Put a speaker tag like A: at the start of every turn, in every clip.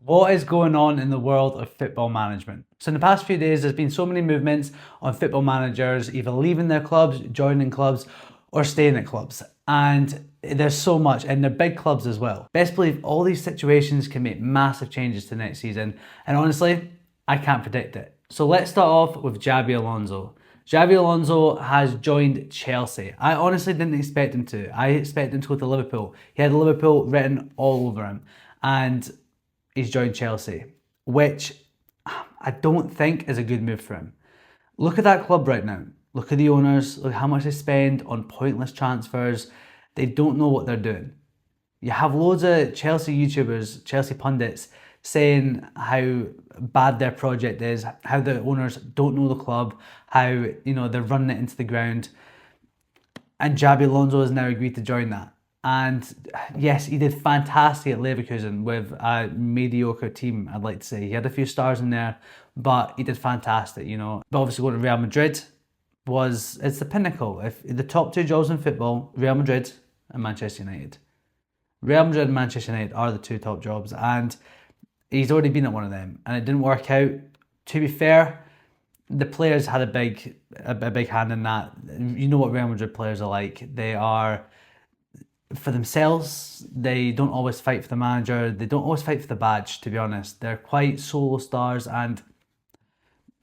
A: What is going on in the world of football management? So in the past few days, there's been so many movements on football managers either leaving their clubs, joining clubs, or staying at clubs. And there's so much, and they're big clubs as well. Best believe all these situations can make massive changes to next season. And honestly, I can't predict it. So let's start off with Xabi Alonso. Xabi Alonso has joined Chelsea. I honestly didn't expect him to. I expected him to go to Liverpool. He had Liverpool written all over him. And he's joined Chelsea, which I don't think is a good move for him. Look at that club right now. Look at the owners. Look how much they spend on pointless transfers. They don't know what they're doing. You have loads of Chelsea YouTubers, Chelsea pundits, saying how bad their project is, how the owners don't know the club, how they're running it into the ground. And Xabi Alonso has now agreed to join that. And yes, he did fantastic at Leverkusen with a mediocre team, I'd like to say. He had a few stars in there, but he did fantastic, But obviously going to Real Madrid it's the pinnacle. If the top two jobs in football, Real Madrid and Manchester United. Real Madrid and Manchester United are the two top jobs, and he's already been at one of them, and it didn't work out. To be fair, the players had a big hand in that. You know what Real Madrid players are like. They are for themselves. They don't always fight for the manager. They don't always fight for the badge, to be honest. They're quite solo stars, and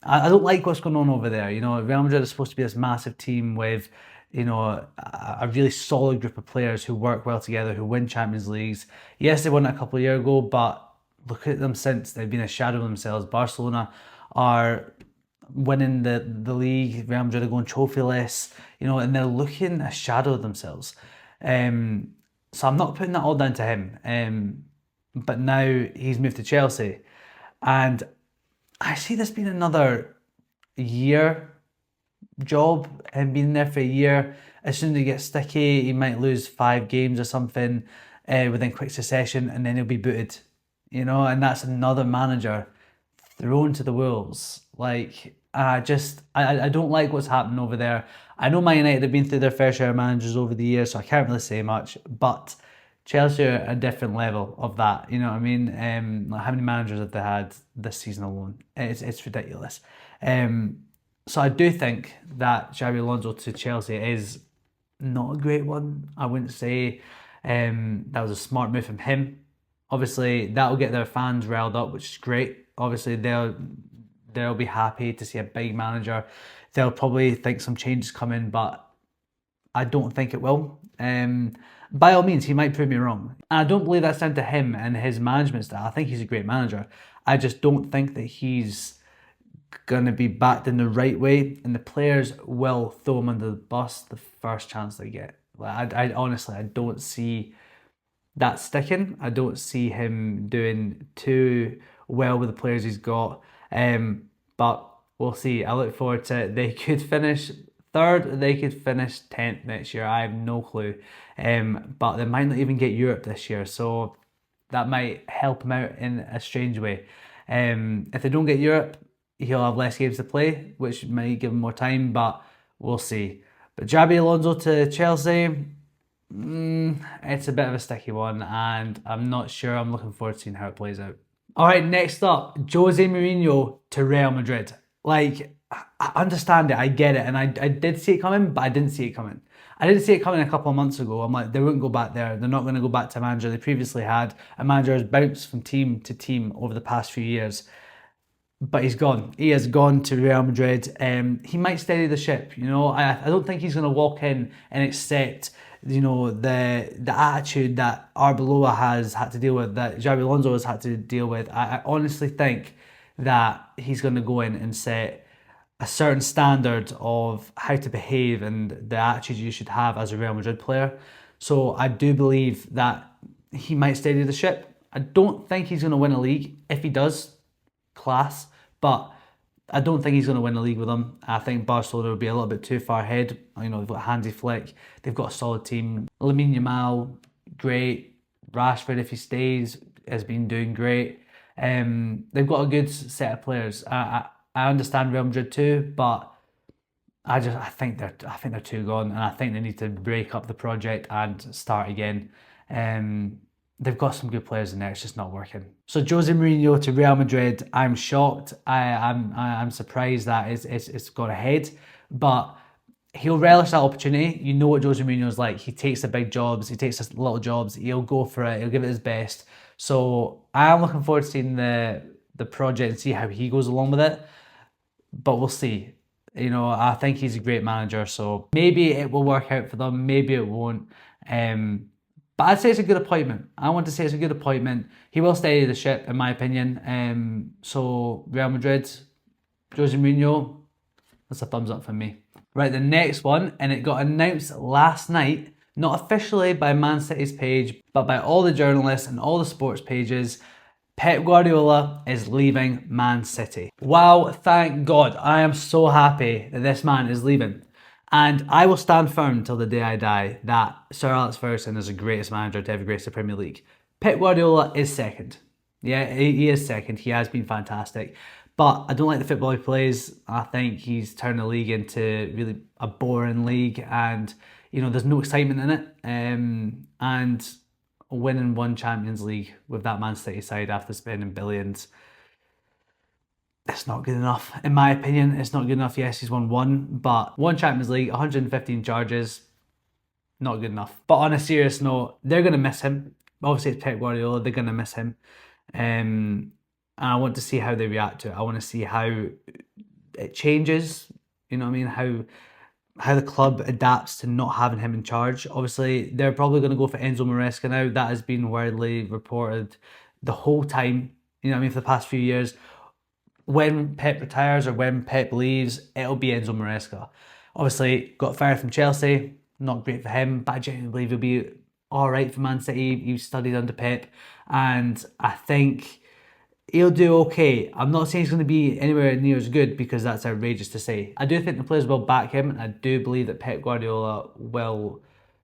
A: I don't like what's going on over there. Real Madrid is supposed to be this massive team with, a really solid group of players who work well together, who win Champions Leagues. Yes, they won it a couple of years ago, but look at them since. They've been a shadow of themselves. Barcelona are winning the league. Real Madrid are going trophyless, and they're looking a shadow of themselves. So I'm not putting that all down to him. But now he's moved to Chelsea, and I see this being another year job. Him being there for a year. As soon as he gets sticky, he might lose 5 games or something within quick succession, and then he'll be booted. And that's another manager thrown to the wolves. I don't like what's happening over there. I know Man United have been through their fair share of managers over the years, so I can't really say much. But Chelsea are a different level of that. You know what I mean? How many managers have they had this season alone? It's ridiculous. So I do think that Xabi Alonso to Chelsea is not a great one. I wouldn't say that was a smart move from him. Obviously, that'll get their fans riled up, which is great. Obviously, they'll be happy to see a big manager. They'll probably think some changes come in, but I don't think it will. By all means, he might prove me wrong. And I don't believe that's down to him and his management style. I think he's a great manager. I just don't think that he's going to be backed in the right way, and the players will throw him under the bus the first chance they get. I honestly, I don't see that sticking. I don't see him doing too well with the players he's got. But we'll see. I look forward to it. They could finish third, they could finish 10th next year. I have no clue. But they might not even get Europe this year, so that might help him out in a strange way. If they don't get Europe, he'll have less games to play, which might give him more time, but we'll see. But Xabi Alonso to Chelsea, it's a bit of a sticky one, and I'm not sure. I'm looking forward to seeing how it plays out. All right, next up, Jose Mourinho to Real Madrid. I understand it, I get it, and I did see it coming, but I didn't see it coming. I didn't see it coming a couple of months ago. I'm like, they wouldn't go back there. They're not going to go back to a manager they previously had. A manager has bounced from team to team over the past few years. But he's gone. He has gone to Real Madrid. He might steady the ship. I don't think he's going to walk in and accept, the attitude that Arbeloa has had to deal with, that Xabi Alonso has had to deal with. I honestly think that he's going to go in and set a certain standard of how to behave and the attitude you should have as a Real Madrid player. So I do believe that he might steady the ship. I don't think he's going to win a league. If he does, class, but I don't think he's going to win the league with them. I think Barcelona will be a little bit too far ahead. They've got Hansi Flick, they've got a solid team. Lamine Yamal, great. Rashford, if he stays, has been doing great. They've got a good set of players. I understand Real Madrid too, but I think they're too gone, and I think they need to break up the project and start again. they've got some good players in there. It's just not working. So Jose Mourinho to Real Madrid. I'm shocked. I'm surprised that it's gone ahead, but he'll relish that opportunity. You know what Jose Mourinho is like. He takes the big jobs. He takes the little jobs. He'll go for it. He'll give it his best. So I'm looking forward to seeing the project and see how he goes along with it. But we'll see. You know, I think he's a great manager. So maybe it will work out for them. Maybe it won't. But I'd say it's a good appointment. I want to say it's a good appointment. He will steady the ship, in my opinion. So Real Madrid, Jose Mourinho, that's a thumbs up for me. Right, the next one, and it got announced last night, not officially by Man City's page, but by all the journalists and all the sports pages. Pep Guardiola is leaving Man City. Wow, thank God. I am so happy that this man is leaving. And I will stand firm till the day I die that Sir Alex Ferguson is the greatest manager to ever grace the Premier League. Pep Guardiola is second. Yeah, he is second. He has been fantastic. But I don't like the football he plays. I think he's turned the league into really a boring league, and you know there's no excitement in it. And winning one Champions League with that Man City side after spending billions, it's not good enough. In my opinion, it's not good enough. Yes, he's won one, but one Champions League, 115 charges, not good enough. But on a serious note, they're going to miss him. Obviously, it's Pep Guardiola. They're going to miss him. And I want to see how they react to it. I want to see how it changes. You know what I mean? How the club adapts to not having him in charge. Obviously, they're probably going to go for Enzo Maresca now. That has been widely reported the whole time. You know what I mean? For the past few years. When Pep retires or when Pep leaves, it'll be Enzo Maresca. Obviously, got fired from Chelsea. Not great for him, but I genuinely believe he'll be all right for Man City. He studied under Pep, and I think he'll do okay. I'm not saying he's going to be anywhere near as good because that's outrageous to say. I do think the players will back him, and I do believe that Pep Guardiola will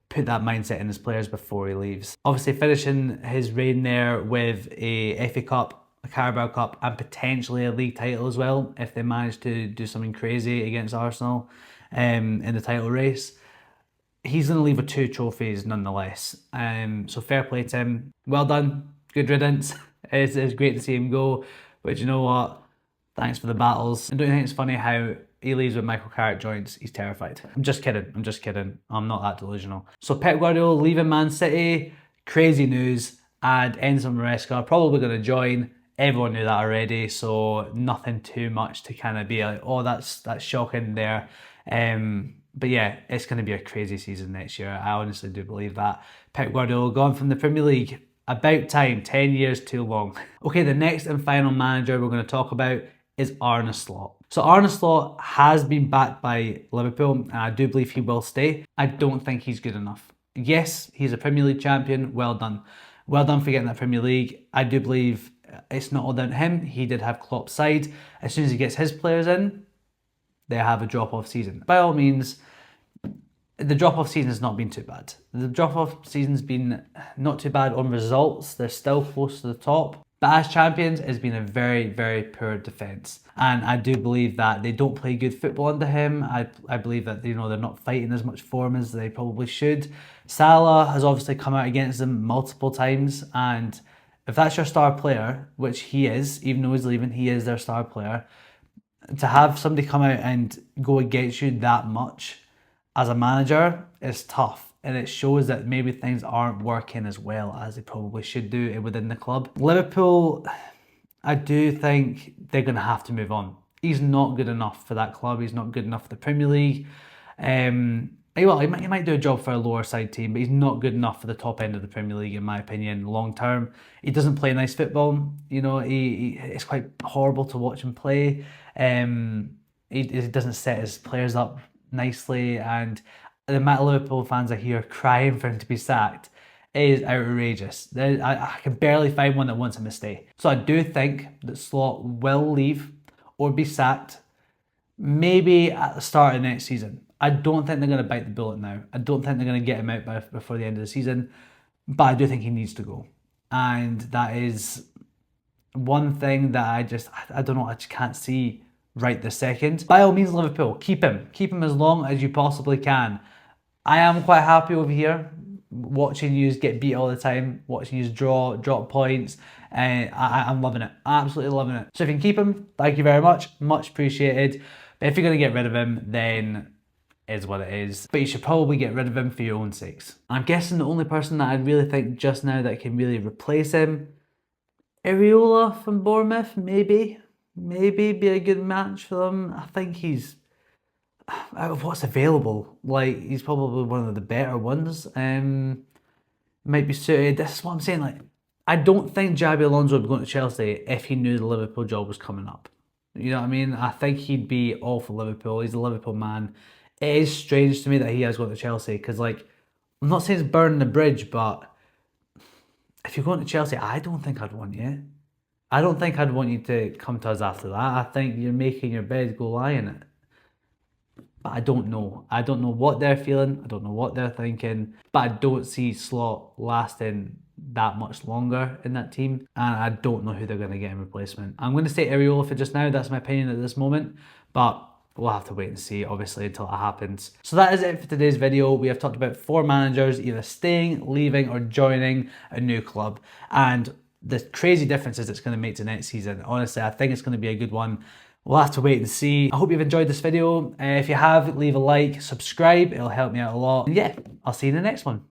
A: put that mindset in his players before he leaves. Obviously, finishing his reign there with a FA Cup, a Carabao Cup, and potentially a league title as well if they manage to do something crazy against Arsenal in the title race. He's going to leave with 2 trophies nonetheless. So fair play to him. Well done. Good riddance. It's great to see him go. But you know what? Thanks for the battles. And don't you think it's funny how he leaves when Michael Carrick joins? He's terrified. I'm just kidding. I'm not that delusional. So Pep Guardiola leaving Man City. Crazy news. And Enzo Maresca probably going to join. Everyone knew that already, so nothing too much to kind of be like, oh, that's shocking there. But yeah, it's going to be a crazy season next year. I honestly do believe that. Pep Guardiola gone from the Premier League. About time, 10 years too long. Okay, the next and final manager we're going to talk about is Arne Slot. So Arne Slot has been backed by Liverpool, and I do believe he will stay. I don't think he's good enough. Yes, he's a Premier League champion. Well done. Well done for getting that Premier League. I do believe it's not all down to him. He did have Klopp's side. As soon as he gets his players in, they have a drop-off season. By all means, the drop-off season has not been too bad. The drop-off season's been not too bad on results. They're still close to the top. But as champions, it's been a very, very poor defence. And I do believe that they don't play good football under him. I believe that they're not fighting as much form as they probably should. Salah has obviously come out against them multiple times, and if that's your star player, which he is, even though he's leaving, he is their star player, to have somebody come out and go against you that much as a manager is tough. And it shows that maybe things aren't working as well as they probably should do within the club. Liverpool, I do think they're going to have to move on. He's not good enough for that club. He's not good enough for the Premier League. Well, he might do a job for a lower side team, but he's not good enough for the top end of the Premier League, in my opinion, long term. He doesn't play nice football. You know, it's quite horrible to watch him play. He doesn't set his players up nicely, and the amount of Liverpool fans I hear crying for him to be sacked is outrageous. I can barely find one that wants him to stay. So I do think that Slot will leave or be sacked, maybe at the start of next season. I don't think they're going to bite the bullet now. I don't think they're going to get him out before the end of the season, but I do think he needs to go. And that is one thing that I don't know, I just can't see right this second. By all means, Liverpool, keep him as long as you possibly can. I am quite happy over here watching you get beat all the time, watching you drop points. I'm loving it, absolutely loving it. So if you can keep him, thank you very much appreciated. But if you're going to get rid of him, then is what it is. But you should probably get rid of him for your own sakes. I'm guessing the only person that I really think just now that can really replace him, Areola from Bournemouth, maybe be a good match for them. I think he's, out of what's available, like, he's probably one of the better ones. Might be suited. This is what I'm saying. Like, I don't think Xabi Alonso would be going to Chelsea if he knew the Liverpool job was coming up. You know what I mean? I think he'd be all for Liverpool. He's a Liverpool man. It is strange to me that he has gone to Chelsea because, like, I'm not saying it's burning the bridge, but if you're going to Chelsea, I don't think I'd want you. I don't think I'd want you to come to us after that. I think you're making your bed, go lie in it. But I don't know. I don't know what they're feeling. I don't know what they're thinking. But I don't see Slot lasting that much longer in that team. And I don't know who they're going to get in replacement. I'm going to say Areola for just now. That's my opinion at this moment. But we'll have to wait and see, obviously, until it happens. So that is it for today's video. We have talked about 4 managers either staying, leaving, or joining a new club. And the crazy differences it's going to make to next season. Honestly, I think it's going to be a good one. We'll have to wait and see. I hope you've enjoyed this video. If you have, leave a like, subscribe. It'll help me out a lot. And yeah, I'll see you in the next one.